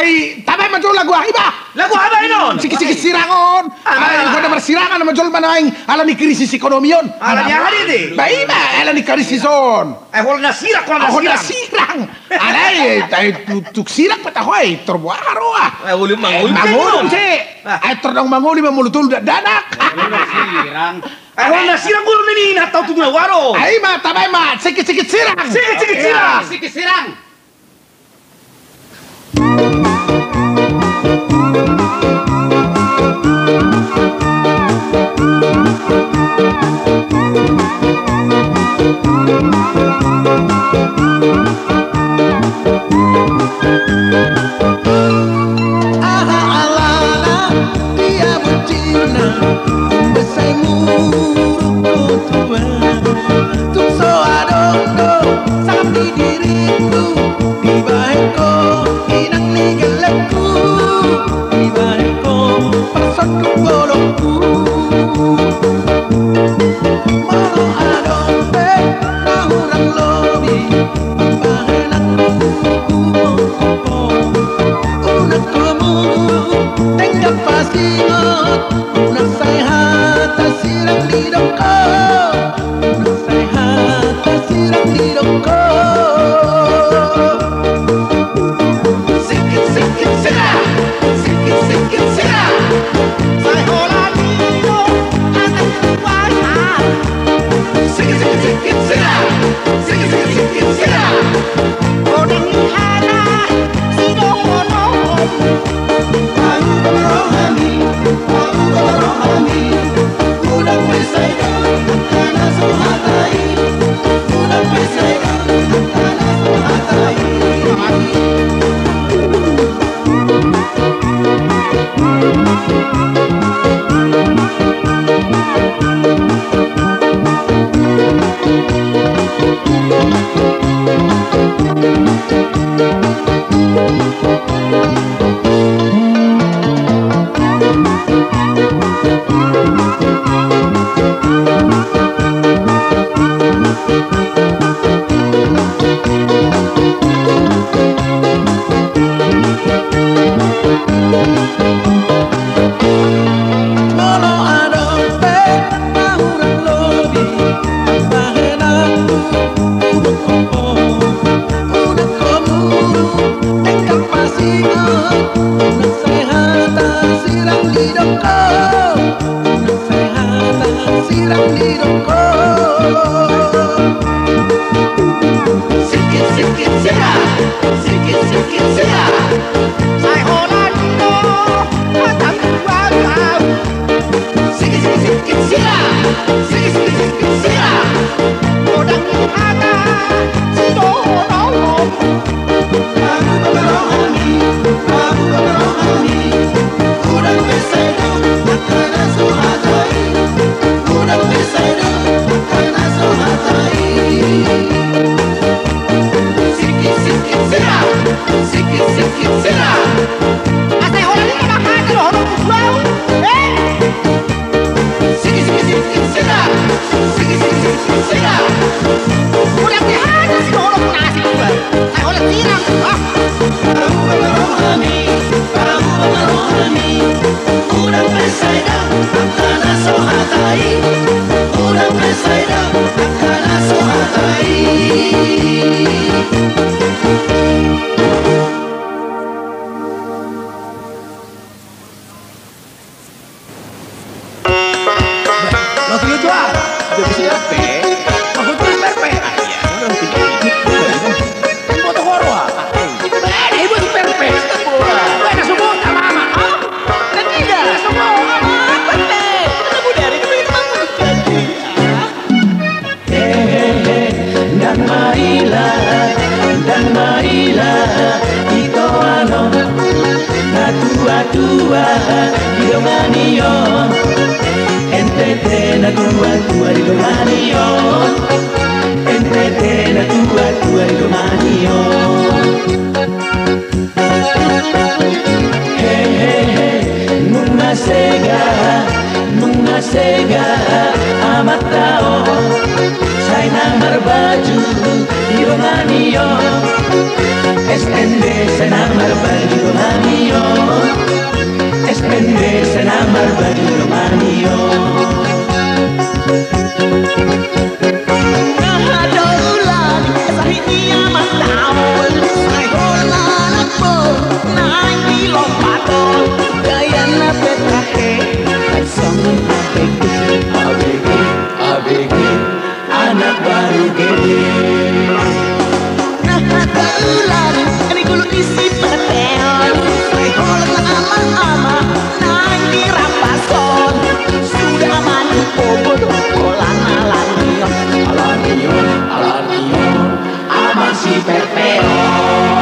Ay, tabay majul lagu iba. Lagu apa inon? Sikit-sikit sirangon. Ay, kau ada bersirangan majul manaing alani krisis ekonomi yon. Alani hari ini. Ba iba alani krisis on. Hol nasirang ko Ako na nasirang. sirang. Alay, ay tuk sirang patahoy, terbuaro ah. Ulim mangul. Mangulong si. Ay terdang manguli mamulutul dadak. Sirang. Hol nasirang ko nini nataw tu na waro. Ay ma, tabay ma, sikit-sikit sirang. Sikit-sikit sirang. Sikit sirang. tua di domani io, entretena tua di domani io, entretena tua di domani io. Nunga sega amatao, sai namar baju di domani io, estende sai namar baju di domani. baju romanio. Nahadaulan sahinia mataon, ay holan ako naay ilompaton, gaya na petahe, nagsangon abege, abege, anak baru gede. Nahadaulan ani kulo isi peteon, ay holan na ama-ama naay dirampason, sudah aman pobod holan alanion, alanion, alanion, aman si peteon.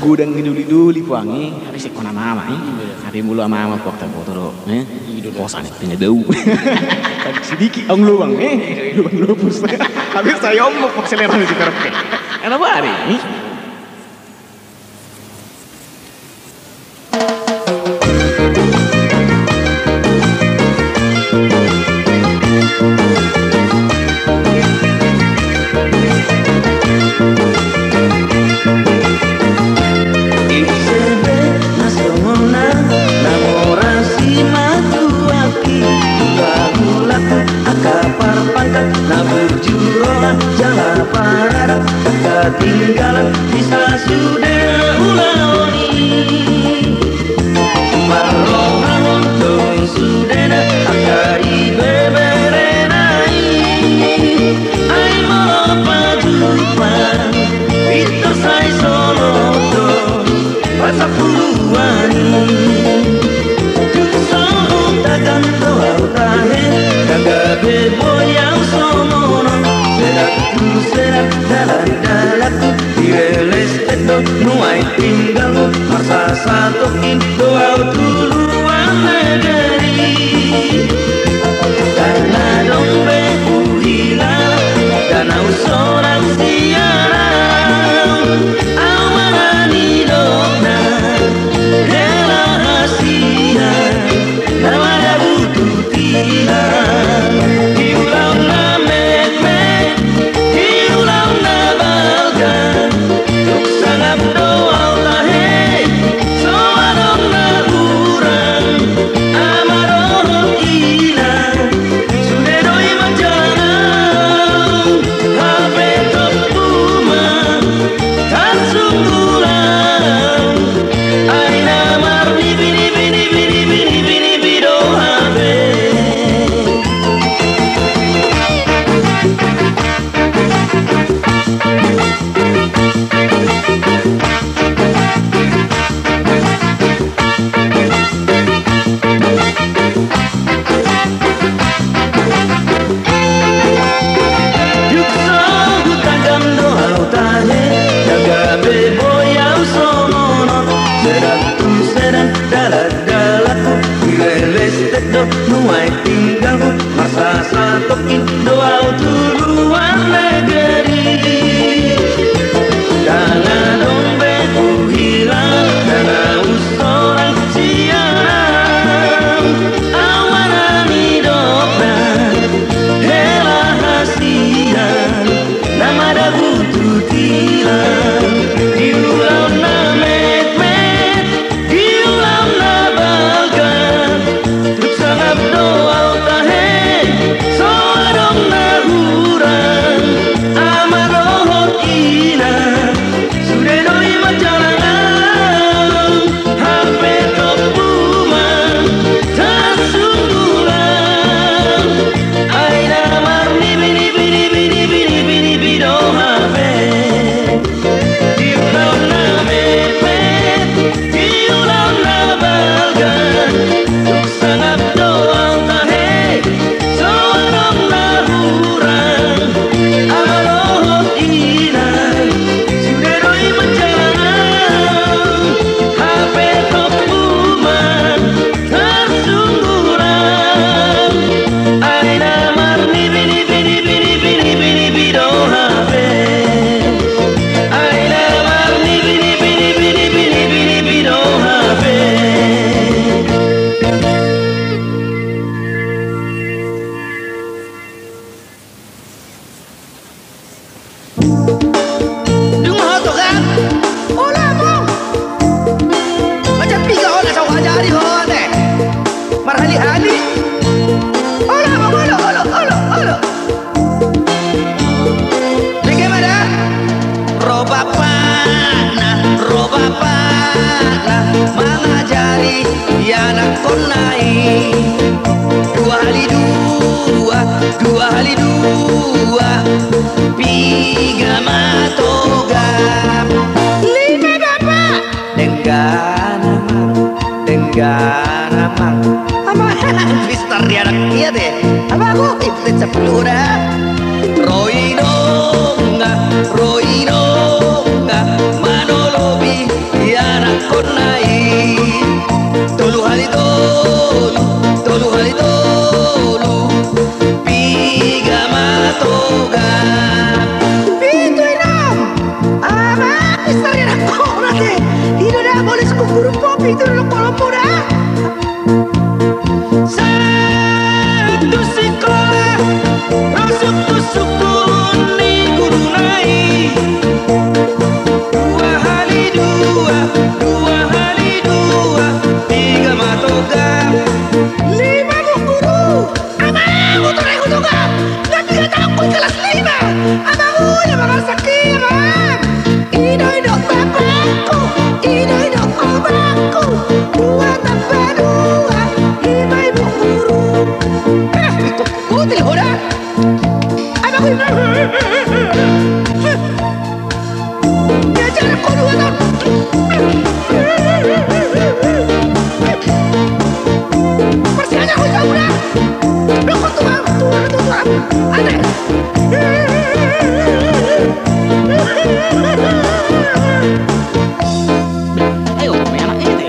Gudang duli-duli puangi, habis ikon mama habis mulu mama waktu foto hidup bosan punya dau. Sedikit ang luang luang lupus. Habis saya mau akselerasi di karpe. Enak banget. Ketinggalan bisa sudah uloni Marlongan dong sudah akai beberenai Ai mau pajupan itu saya solo to Rasa puluhan Solo takkan doa utahe Kagak beboyang somono Serap dalam-dalamku Direles teto nuai tinggalmu Masa satokin doa duluan negeri Karena dombe uhilang Danau sorang siaran Awarani dona Rela rahasia Nawada butuh tilang Diulang namek-mek Diulang nabalkan Tuk sangat matokin doa untuk luar negeri. Dana dompetku hilang, dana usoran siang, awanan hidupkan hela hasian, nama dah butuh tilang, diulang na met-met, diulang na balkan, terus sangat doa tahe, soarong na hurang, amarohot ina, sudah doi macalangan, HP topuman, tasunggulan, aina marni bini bini bini bini bini bido HP, diulang na mepet, diulang na balgan, tuk sangat doang tahe, soarong na hurang, amarohot ina, sudah doi macalangan, HP topuman, tasunggulan, aina marni bini bini bini bini bini bido HP, aina marni bini bini bini bini bini bido HP. Đừng mà hớt kan. Ola mo. Macam tiga orang sama aja di hot eh. Marhali-hali. Ola mo, ola. Bagaimana? Roba panah mengajari anak konai. Dua kali dua, tiga matogam, lima bapak, dengan amang, ama Mister dia anak dia deh, ama aku ikutin 10 dah, roinonga, manolobi, anak konai, tolu hali tolu, tiga matogam, pintu enam, ama Mister dia anak kona deh, hidup dah boleh sekubur popi itu dulu kolom dah. Satu sekolah masuk tusukun di guru naik, dua kali dua, tiga matogam, lima guru, abang aku tukang, dan tiga takut kelas 5, abang udah makan sakit abang, hidup bapakku, hidup abangku, dua tambah dua, 5 ibu guru, ikut putih udah, abang diajar aku 2 tahun. Persianya aku jauh dah. Lokot tuang. Aneh. Ayo, main anak ini.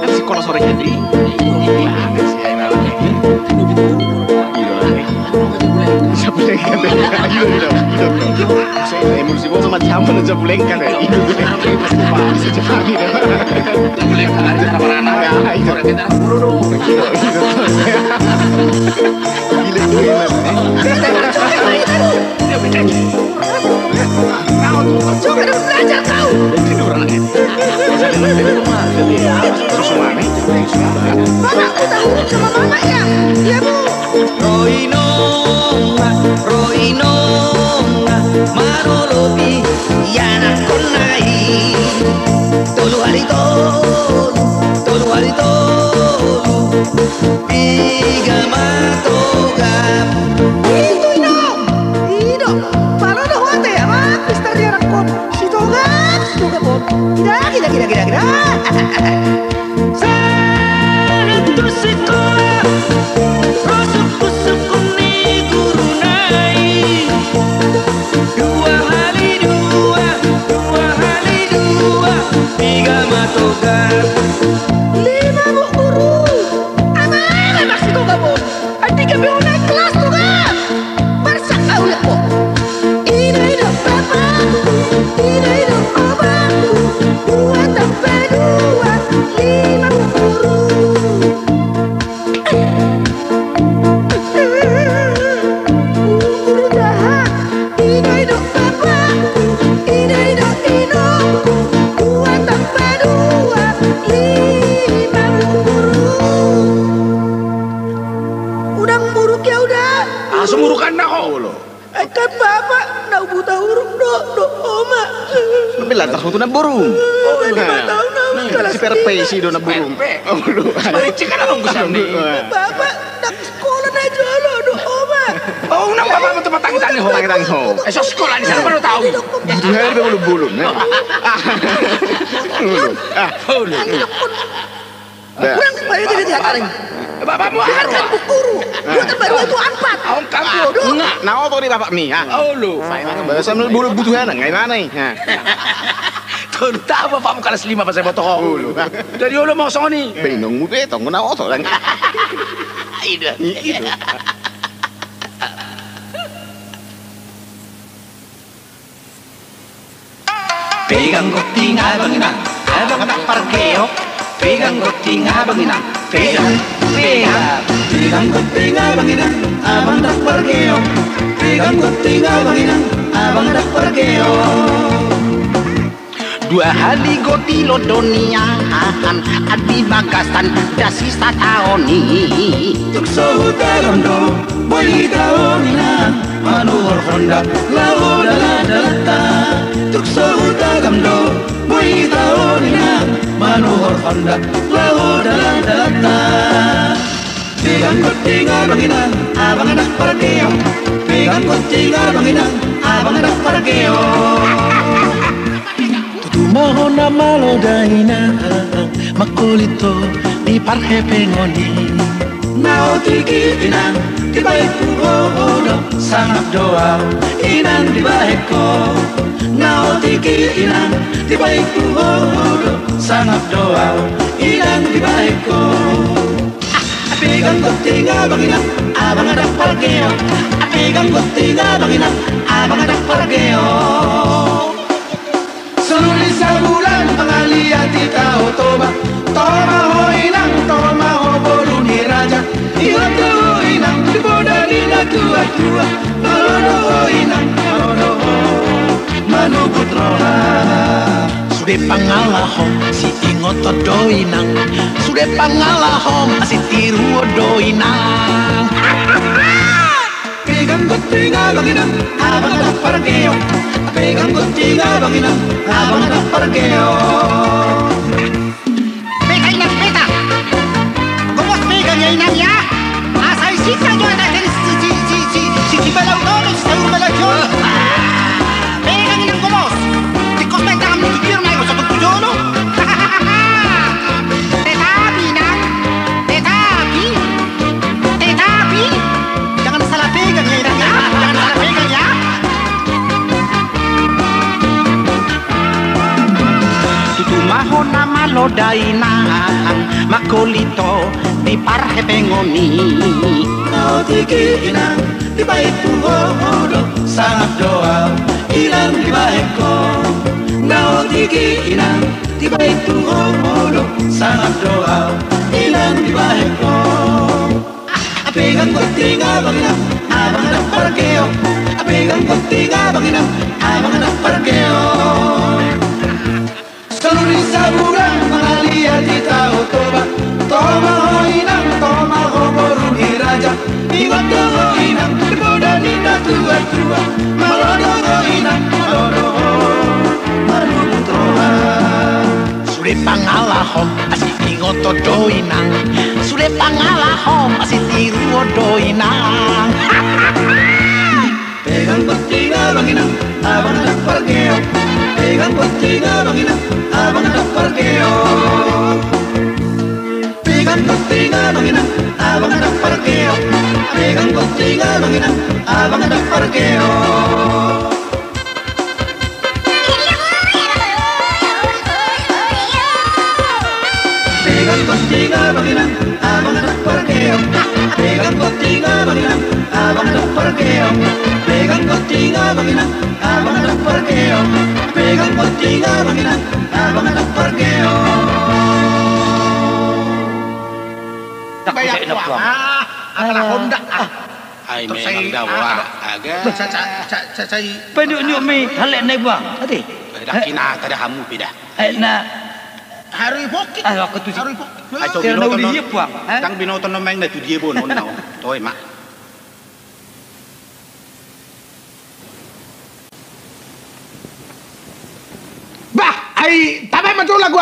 Kan sekolah sore jadi. Banget sih ayo malam ini. Jabulengkan deh. Saya emulsi mau sama campur jabulengkan deh. Bisa cepat nih. Jabulengkan aja sama anak. Orang kita buru dong. Gila gue Coba dong belajar kau. tidur anaknya. Terus mana? Bapakku tahu sama mama ya. Iya bu. Roinonga, manolobi, yana konai. Tolu hari tolu, tiga matogam. Itu ino, malah dah wate ya mak, Mister dia rakon. Si togam pun. Kira. Satu sekolah, suku ni guru naik. Dua Sumurukan na ko. Kan bapak na buta huruf do oma. Bila terus na burung. Kelas Si perpesi do na burung. Marici ka na nung gusto ni. Bapak nak sekolah na jolo do oma. Oh, nang bapak mo tumatang-tang ho. Tangitang ho. Eh, sa school, ano saan pa rin tao? Duhel be bulog-bulog. Kurang bayo din di hatarin. Bapak mo Kan araw. bukuru. Bukan bayo itu ampat. Ang kampo. Nao to ni bapak mi ha. Oh, lo. Bahasa mo bulog butuhan ngay nanay. Ha. Tunta ba pa mo kalas 5 pa sa boto ko? Dari ulo mo sa ni. Binong mo beto mo nao to lang. Ida. Pegang gunting abang nak parkeo. Pegang gunting abang pegang gunting abang nak parkeo. Pegang gunting abang nak parkeo. Dua hari goti lodonian adi bagasan dasi sataoni. Tuk saudara do boy daonina manur honda lauda dalata. Tuk saudara do boy daonina manur honda lauda dalata. Pegang gunting abang nak parkeo. Pegang gunting abang nak parkeo. Tumaho na malodaina makulito di parhe pengoni. Nao tiki inang di baik puhodo sangat doa inang di baik ko. Nao tiki inang di baik puhodo sangat doa inang di baik ko. Pegang gunting abang ada parkeo. Pegang gunting abang ada parkeo. Sulit sebulan pengalian tita otoba. Toma ho inang, toma ho boluni raja. Ingat ho inang, dibodalina tua-tua. Malodo ho inang, malodo ho manu putroha. Sudah pangalahom si ingot do inang. Sudah pangalahom si tiru do inang. Pegang gunting abang ada parkeo. Pegang gunting abang ada parkeo. Pegang inang peta. Gomos pegang ya inang ya. Asal sisa jo ada si kibala uno si saur bala jo. Pegang inang gomos. Tikos peta kami kikir na sa pagtujolo. Tetapi inang. Tetapi. Jangan salah pegang ya inang ya. Jangan salah pegang ya. Tutumaho na malodaina makolito di parhe pengoni. Nao tiki inang di baik puhodo sangat doa inang di baik ko. Nao tiki inang di baik puhodo sangat doa inang di baik ko. Pegang gunting abang ada parkeo. Pegang gunting abang ada parkeo. Seluruh saburan mengalir di tahu toba. Toma ho inang, toma ho boruni raja. Ingat ho inang, dibodalina tua-tua. Malodo ho inang, malodo ho manu putroha. Sudah pangalahom asih ingot do inang. Sudah pangalahom asih tiru do inang. Pegang gunting abang ada parkeo. Pegang gunting abang ada parkeo. Pegang gunting abang ada parkeo. Pegang gunting abang ada parkeo. Pegang gunting abang ada parkeo. Pegang gunting abang ada parkeo. Pegang gunting abang ada parkeo. Pegang gunting abang ada parkeo. Bayar uang. Adalah Honda. Ay memang dawa agak. Saya Penunjuk mi halek naik buang. Tadi. Kina kada hamu pidah. Na hari pokit. aku tu. Hari pokit. Ay to Kira binoto na uli no. dia buang. Tang binoto no meng na tu dia bon on now. Toy ma. maju lagu